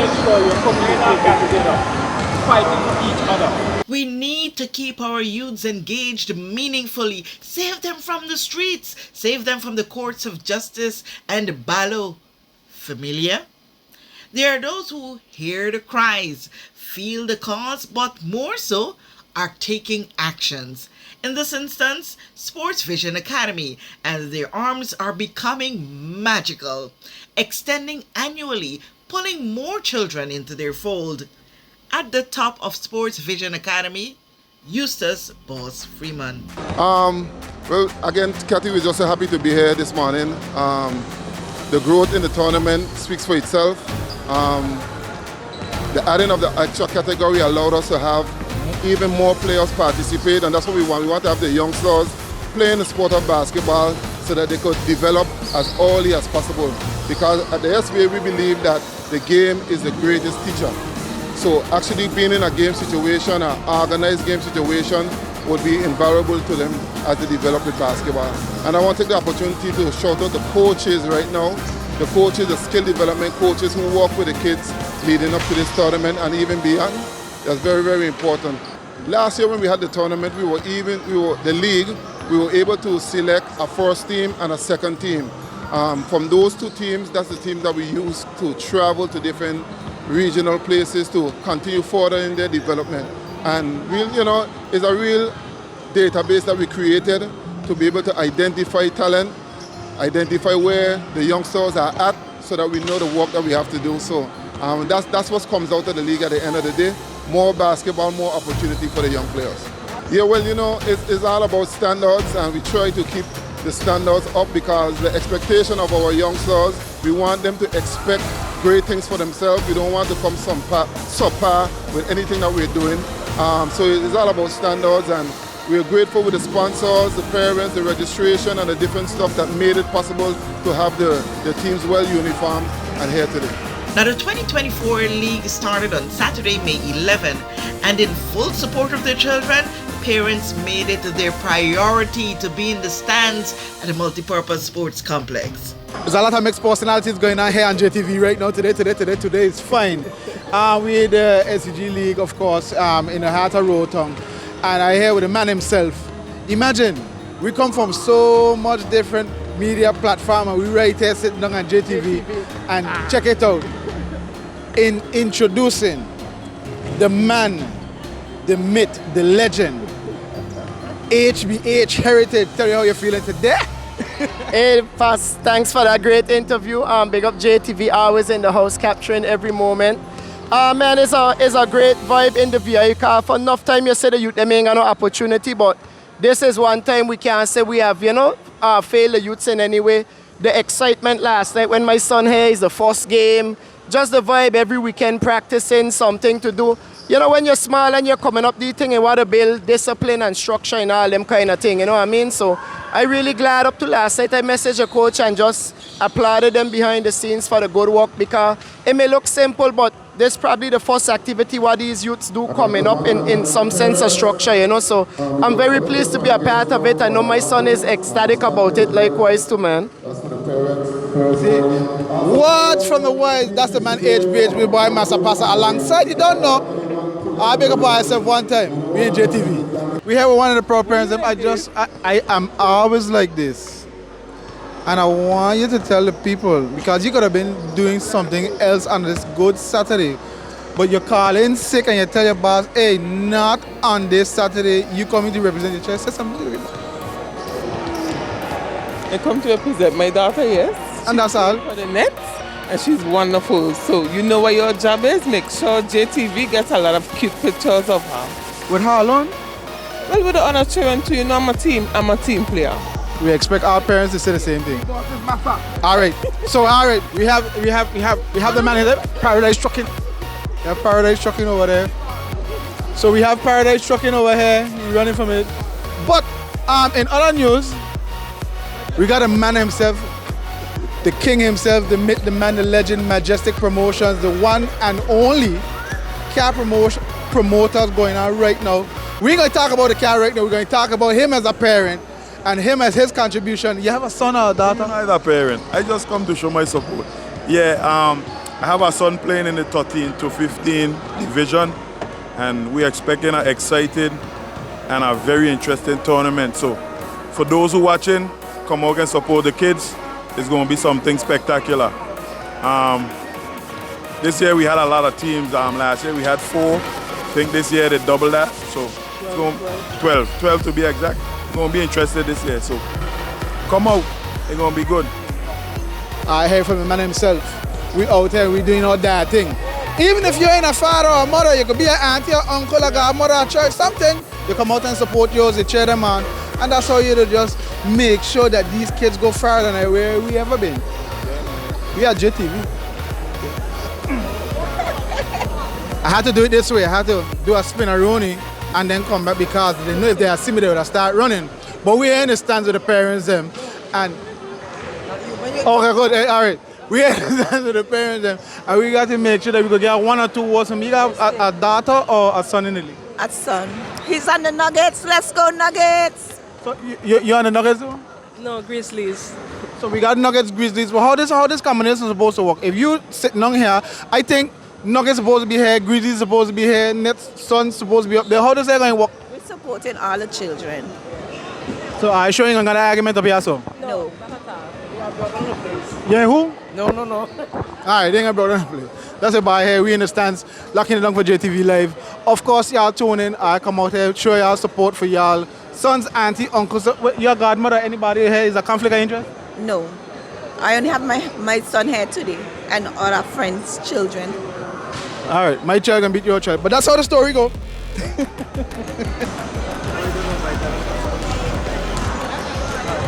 make sure your community gets together, fighting for each other. We need to keep our youths engaged meaningfully, save them from the streets, save them from the courts of justice and ballow. Familiar? There are those who hear the cries, feel the cause, but more so are taking actions. In this instance, Sports Vision Academy, and their arms are becoming magical, extending annually, pulling more children into their fold. At the top of Sports Vision Academy, Eustace Boss Freeman. Well, again, Kathy, we're just so happy to be here this morning. The growth in the tournament speaks for itself. The adding of the extra category allowed us to have even more players participate, and that's what we want. We want to have the youngsters playing the sport of basketball so that they could develop as early as possible. Because at the SVA, we believe that the game is the greatest teacher. So actually being in a game situation, an organized game situation, would be invaluable to them as they develop with basketball. And I want to take the opportunity to shout out the coaches right now, the coaches, the skill development coaches who work with the kids leading up to this tournament and even beyond. That's very, very important. Last year when we had the tournament, we were able to select a first team and a second team. From those two teams, that's the team that we use to travel to different regional places to continue further in their development. And it's a real database that we created to be able to identify talent, identify where the youngsters are at so that we know the work that we have to do. So that's what comes out of the league at the end of the day. More basketball, more opportunity for the young players. Yeah, well, it's all about standards, and we try to keep the standards up because the expectation of our youngsters, we want them to expect great things for themselves. We don't want to come subpar with anything that we're doing. So it's all about standards, and we're grateful with the sponsors, the parents, the registration, and the different stuff that made it possible to have the teams well uniformed and here today. Now, the 2024 league started on Saturday, May 11, and in full support of their children, parents made it their priority to be in the stands at the multipurpose sports complex. There's a lot of mixed personalities going on here on JTV right now. Today is fine. We're the SCG League, of course, in the heart of Rotown, and I'm here with the man himself. Imagine, we come from so much different media platform, and we right here sitting down on JTV, and check it out. In introducing the man, the myth, the legend, HBH Heritage. Tell you how you're feeling today. Hey, Pass, thanks for that great interview. Big up JTV, always in the house, capturing every moment. Man, it's a great vibe in the VI car. For enough time, you said the youth, they ain't got no opportunity, but this is one time we can't say we have, failed the youths in any way. The excitement last night when my son here is the first game, just the vibe every weekend, practicing something to do. When you're small and you're coming up, the thing you want to build discipline and structure and all them kind of thing, you know what I mean? So I'm really glad up to last night I messaged the coach and just applauded them behind the scenes for the good work, because it may look simple, but this is probably the first activity what these youths do coming up in some sense of structure, So I'm very pleased to be a part of it. I know my son is ecstatic about it, likewise too, man. See, words from the wise, that's the man HBH with boy Master Passer alongside. You don't know. I big up myself one time, we in JTV. We have one of the pro parents, I am always like this. And I want you to tell the people, because you could have been doing something else on this good Saturday, but you call in sick and you tell your boss, hey, not on this Saturday, you coming to represent your child. Say something to me. I come to represent my daughter, yes. And that's all. For the Nets, and she's wonderful. So you know what your job is? Make sure JTV gets a lot of cute pictures of her. With her alone? Well, with the other children too, I'm a team player. We expect our parents to say the same thing. All right. So we have the man here, Paradise Trucking. We have Paradise Trucking over there. So we have Paradise Trucking over here. He's running from it. But in other news, we got a man himself, the king himself, the myth, the man, the legend, Majestic Promotions, the one and only car promoters going on right now. We ain't going to talk about the car right now. We're going to talk about him as a parent and him as his contribution. You have a son or a daughter? I'm not a parent. I just come to show my support. Yeah, I have a son playing in the 13 to 15 division, and we're expecting an exciting and a very interesting tournament. So for those who watching, come out and support the kids. It's going to be something spectacular. This year we had a lot of teams. Last year we had 4. I think this year they double that. So it's going 12 to be exact. It's going to be interesting this year. So come out. It's going to be good. I hear from the man himself. We out here, we doing all that thing. Even if you ain't a father or a mother, you could be an auntie or uncle, like a mother at church, something. You come out and support yours, you cheer them on. And that's how you do just make sure that these kids go further than where we ever been. We are JTV. I had to do it this way. I had to do a spin-a-roni and then come back because they know if they had seen me, they would have started running. But we are in the stands with the parents them. And okay, good. All right. We are in the stands with the parents them. And we got to make sure that we could get 1 or 2 awards. You got a daughter or a son in the league? A son. He's on the Nuggets. Let's go Nuggets. So you're on the Nuggets too? No, Grizzlies. So we got Nuggets, Grizzlies. But how this combination is supposed to work? If you sitting down here, I think Nuggets supposed to be here, Grizzlies supposed to be here, Nets, Suns supposed to be up there. How does that going to work? We're supporting all the children. So are you showing an argument up here, so? No. Yeah, who? No. All right, they ain't brought on the place. That's about here. We in the stands, locking it down for JTV Live. Of course, y'all tune in. I come out here, show y'all support for y'all sons, auntie, uncles. Your godmother, anybody here is a conflict of interest? No. I only have my son here today and other friends' children. All right, my child can beat your child. But that's how the story goes.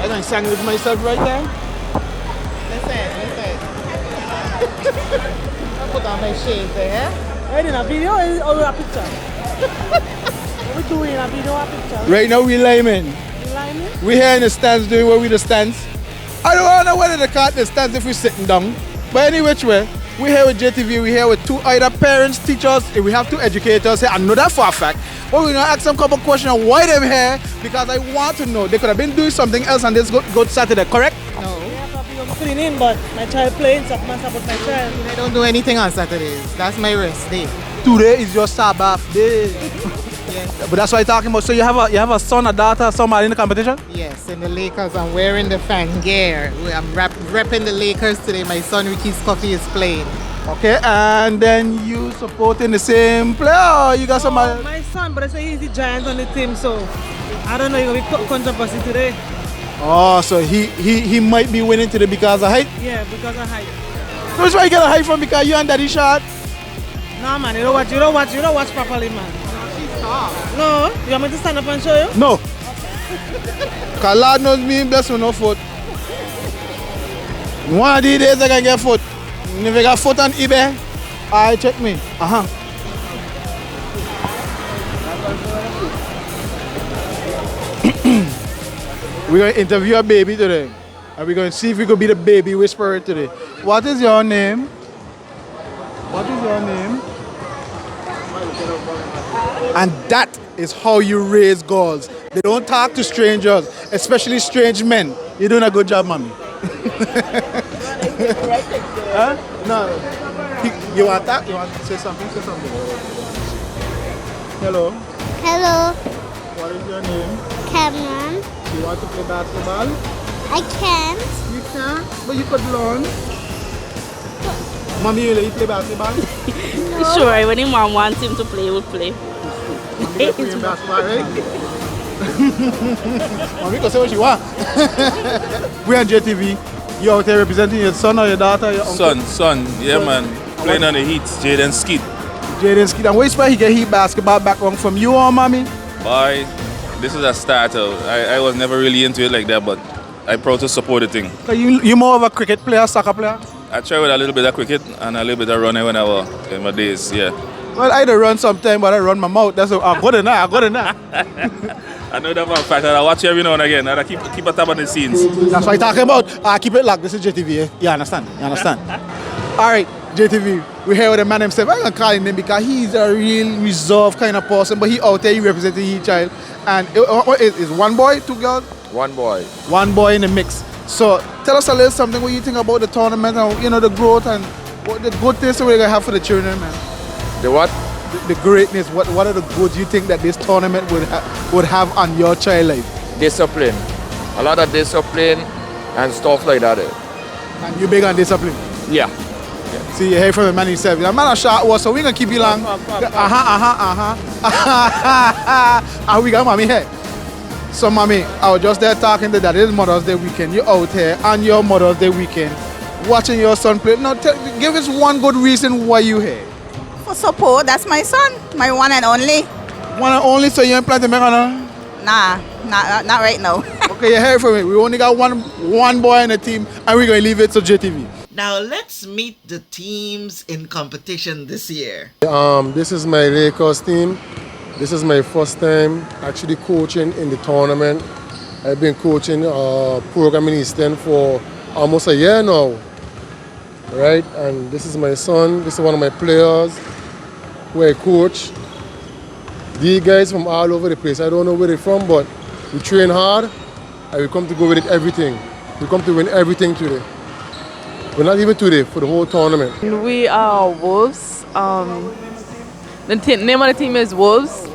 I can sang with myself right there. Listen. I put on my shades there. Hey, in a video or a picture? What we doing, a video or a picture? Right now we liming. Liming? We here in the stands doing what we the stands. I don't know whether they call it the stands if we sitting down. But any which way, we here with JTV, we here with 2 either parents, teachers, and we have 2 educators here. I know that for a fact. But we're gonna ask them a couple questions on why they're here because I want to know. They could have been doing something else on this good Saturday, correct? No. I'm cleaning, but my child playing, so I must support my child. I don't do anything on Saturdays. That's my rest day. Today is your Sabbath day. Yes. But that's what I'm talking about. So you have a son, a daughter, somebody in the competition? Yes, in the Lakers. I'm wearing the fan gear. I'm repping the Lakers today. My son Ricky Scoffy is playing. Okay, and then you supporting the same player or you got somebody? My son, but I say he's the giant on the team, so I don't know, he's going to be controversy today. Oh, so he might be winning today because of height? Yeah, because of height. So that's why you get a height from because you and daddy shot? No, man, you don't watch properly, man. No, you want me to stand up and show you? No. Because Lord knows me, bless with no foot. One of these days I can get foot. If you got foot on eBay, I check me. We're going to interview a baby today. And we're going to see if we could be the baby whisperer today. What is your name? What is your name? And that is how you raise girls. They don't talk to strangers, especially strange men. You're doing a good job, mommy. Huh? No. You want that? You want to say something? Say something. Hello. Hello, What is your name? Cameron. You want to play basketball? I can't. You can't, but you could learn. Mommy, you let you play basketball? Sure, when his mom wants him to play, he will play. Mommy can play basketball, right? Mommy can say what you want. We on JTV. You out there representing your son or your daughter, your uncle? Son, yeah, man. Playing on the Heat, Jaden Skeet. Jaden Skeet. And where's where he get Heat basketball background from you or mommy? Boy, this is a start out. I was never really into it like that, but I'm proud to support the thing. So you more of a cricket player, soccer player? I try with a little bit of cricket and a little bit of running when I was in my days, yeah. Well, I don't run sometime, but I run my mouth. That's what I'm good enough. I know that for a fact, and I watch you every now and again, and I keep a tab on the scenes. That's what I'm talking about. Keep it locked. This is JTV, eh? You understand? All right, JTV. We're here with a man himself. I'm going to call him name because he's a real reserved kind of person, but he out there, he representing his child. And is one boy, 2 girls? One boy. One boy in the mix. So tell us a little something what you think about the tournament and the growth and What the good things we're gonna have for the children, man? The what? The greatness. What are the goods you think that this tournament would have on your child life? Discipline. A lot of discipline and stuff like that. And you big on discipline? Yeah. See, you hear from the man himself. The man a short was, so we gonna keep you long. And we got mommy here. So mommy, I was just there talking to that. It's Mother's Day weekend. You out here on your Mother's Day weekend, watching your son play. Now, give us one good reason why you here. For support, that's my son, my one and only. One and only, so you ain't planning to make on? Nah, not right now. Okay, you heard from me. We only got one boy in the team, and we're gonna leave it to JTV. Now let's meet the teams in competition this year. This is my Lakers team. This is my first time actually coaching in the tournament. I've been coaching program in Eastern for almost a year now, right? And this is my son. This is one of my players who I coach. These guys from all over the place. I don't know where they're from, but we train hard and we come to go with it everything. We come to win everything today. But not even today, for the whole tournament. We are Wolves. The name of the team is Wolves.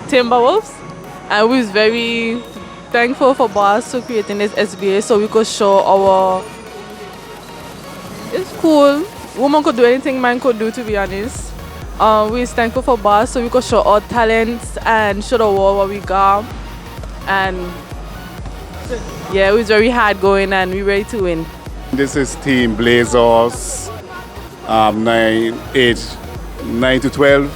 Timberwolves. And we was very thankful for Boss for creating this SVA so we could show our... It's cool. Woman could do anything man could do, to be honest. We was thankful for Boss so we could show our talents and show the world what we got. And yeah, it was very hard going and we're ready to win. This is Team Blazers, age 9 to 12.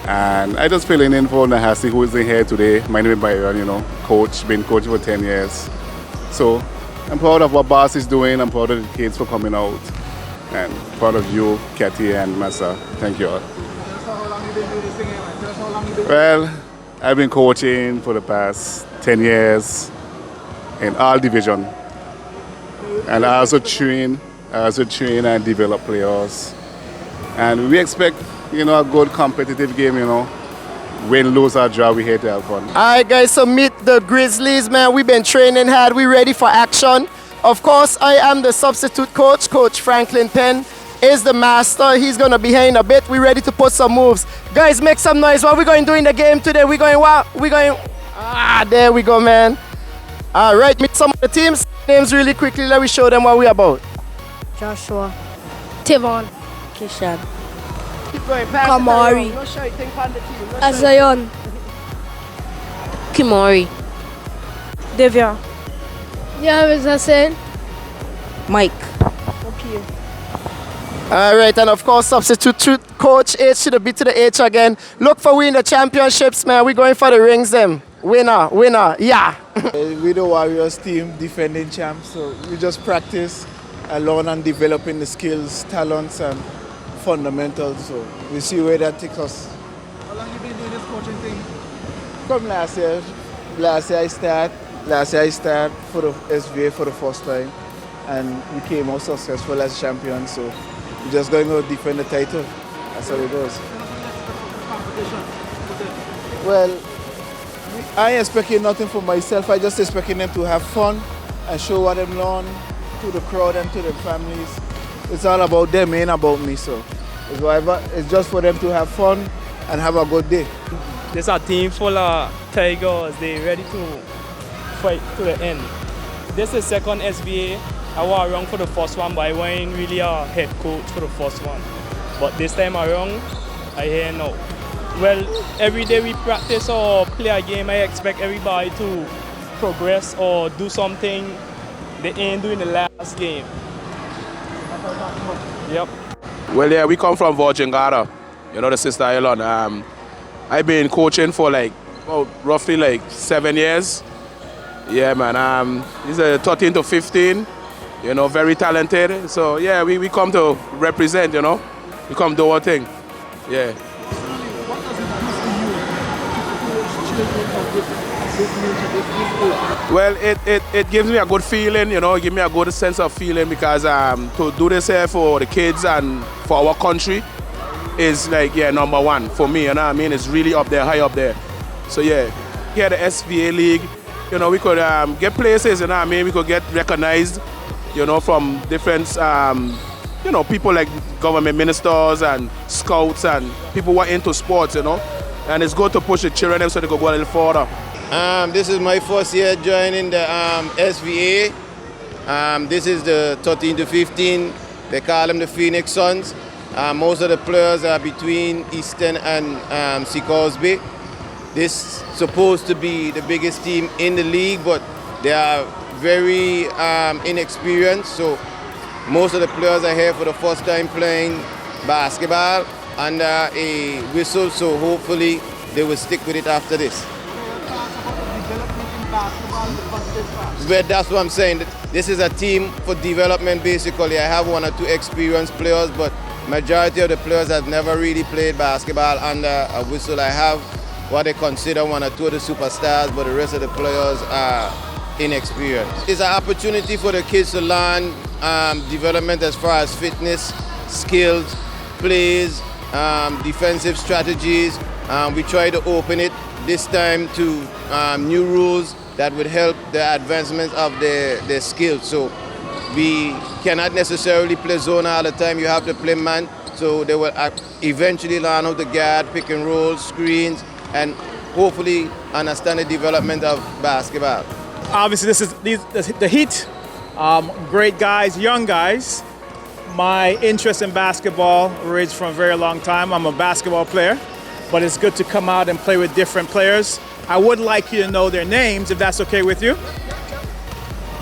And I just filling in for Nahasi, who is in here today. My name is Byron, coach, been coaching for 10 years. So I'm proud of what Boss is doing. I'm proud of the kids for coming out. And proud of you, Katie and Massa. Thank you all. Well, I've been coaching for the past 10 years in all division. And I also train and develop players. And we expect, a good competitive game, Win, lose, or draw, we here to have fun. All right, guys, so meet the Grizzlies, man. We've been training hard. We ready for action. Of course, I am the substitute coach. Coach Franklin Penn is the master. He's going to be here in a bit. We're ready to put some moves. Guys, make some noise. What are we going to do in the game today? We're going what? There we go, man. All right, meet some of the teams. Names really quickly. Let me show them what we're about. Joshua. Tivon. Kishan. Keep going. Kamari. No shy. Think on the team. No Azayon. Kimori. Devia. Yeah, what was I saying? Mike. Okay. All right, and of course, substitute coach H to the B to the H again. Look for winning the championships, man. We're going for the rings, them. Winner, yeah. We're the Warriors team, defending champs, so we just practice and learn and developing the skills, talents, and fundamentals. So we see where that takes us. How long have you been doing this coaching thing? From last year. Last year I started for the SVA for the first time, and we came out successful as champions. So we're just going to defend the title. That's how it goes. Well, I ain't expecting nothing for myself. I just expecting them to have fun and show what they've learned to the crowd and to their families. It's all about them, ain't about me. So it's just for them to have fun and have a good day. This is a team full of Tigers. They're ready to fight to the end. This is second SVA. I was around for the first one, but I wasn't really a head coach for the first one. But this time around, I here now. Well, every day we practice or play a game, I expect everybody to progress or do something they ain't doing the last game. Yep. Well, yeah, we come from Virgin Gorda, the sister island. I've been coaching for roughly 7 years. Yeah, man. He's a 13 to 15, very talented. So, yeah, we come to represent, We come do our thing. Yeah. Well, it gives me a good feeling, it gives me a good sense of feeling because to do this here for the kids and for our country is number one for me, It's really up there, high up there. So yeah, here the SVA League, we could get places, We could get recognized, you know, from different, you know, people like government ministers and scouts and people who are into sports, you know. And it's good to push the children so they can go a little further. This is my first year joining the SVA. This is the 13 to 15. They call them the Phoenix Suns. Most of the players are between Eastern and Seacoast-Bay. This is supposed to be the biggest team in the league, but they are very inexperienced. So most of the players are here for the first time playing basketball under a whistle. So hopefully they will stick with it after this. But that's what I'm saying. This is a team for development basically. I have 1 or 2 experienced players, but majority of the players have never really played basketball under a whistle. I have what they consider 1 or 2 of the superstars, but the rest of the players are inexperienced. It's an opportunity for the kids to learn development as far as fitness, skills, plays, defensive strategies. We try to open it this time to new rules that would help the advancement of their skills. So we cannot necessarily play zone all the time. You have to play man. So they will eventually learn how to guard, pick and roll, screens, and hopefully understand the development of basketball. Obviously, this is the Heat. Great guys, young guys. My interest in basketball ranged from a very long time. I'm a basketball player, but it's good to come out and play with different players. I would like you to know their names, if that's okay with you.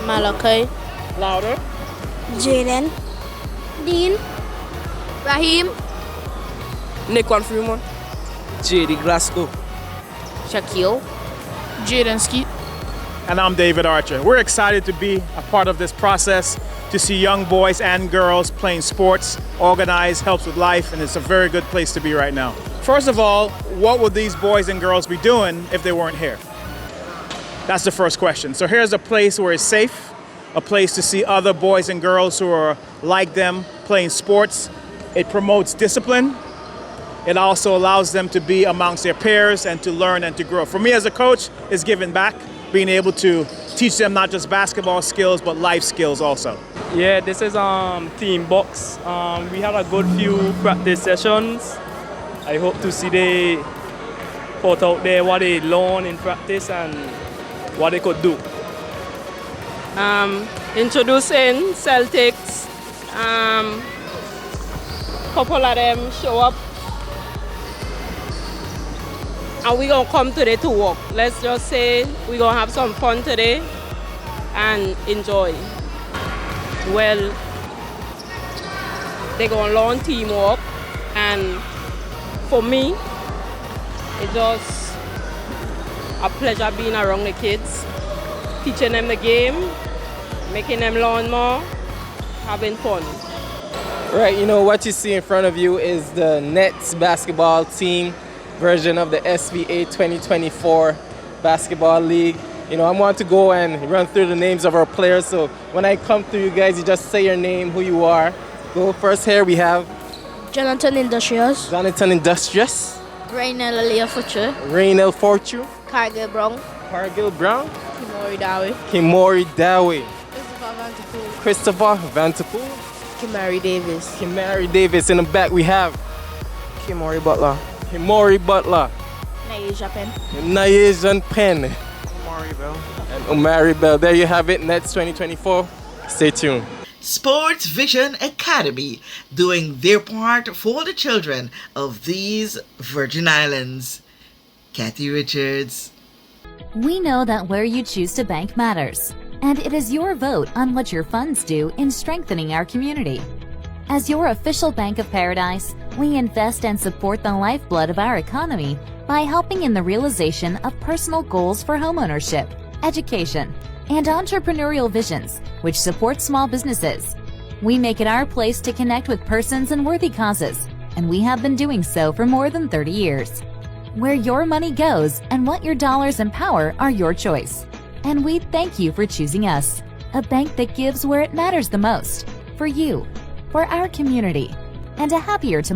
Malachi. Louder. Jaden. Dean. Raheem. Nickwan Freeman. JD Glasgow. Shaquille. Jaden Skeet. And I'm David Archer. We're excited to be a part of this process, to see young boys and girls playing sports, organized, helps with life, and it's a very good place to be right now. First of all, what would these boys and girls be doing if they weren't here? That's the first question. So here's a place where it's safe, a place to see other boys and girls who are like them playing sports. It promotes discipline. It also allows them to be amongst their peers and to learn and to grow. For me as a coach, it's giving back, being able to teach them not just basketball skills, but life skills also. Yeah, this is team box. We had a good few practice sessions. I hope to see they put out there what they learn in practice and what they could do. Introducing Celtics. Couple of them show up. And we're gonna come today to work. Let's just say we're gonna have some fun today and enjoy. Well, they're gonna learn teamwork, and for me, it's just a pleasure being around the kids, teaching them the game, making them learn more, having fun. Right, you know, what you see in front of you is the Nets basketball team version of the SVA 2024 Basketball League. You know, I want to go and run through the names of our players. So when I come through you guys, you just say your name, who you are. Go first here, we have Jonathan Industrious. Jonathan Industrious. Raynel Alea Future. Raynel Fortune. Cargill Brown. Cargill Brown. Kimori Dawe. Kimori Dawe. Christopher Vanterpool. Christopher Vanterpool. Kimari Davis. Kimari Davis. In the back we have Kimori Butler. Kimori Butler. Nayeja Penn. Nayeja Penn. Omari Bell. And Omari Bell. There you have it. Nets 2024. Stay tuned. Sports Vision Academy doing their part for the children of these Virgin Islands. Kathy Richards. We know that where you choose to bank matters, and it is your vote on what your funds do in strengthening our community. As your official Bank of Paradise, we invest and support the lifeblood of our economy by helping in the realization of personal goals for homeownership, education, and entrepreneurial visions, which support small businesses. We make it our place to connect with persons and worthy causes, and we have been doing so for more than 30 years. Where your money goes and what your dollars empower are your choice. And we thank you for choosing us, a bank that gives where it matters the most, for you, for our community, and a happier tomorrow.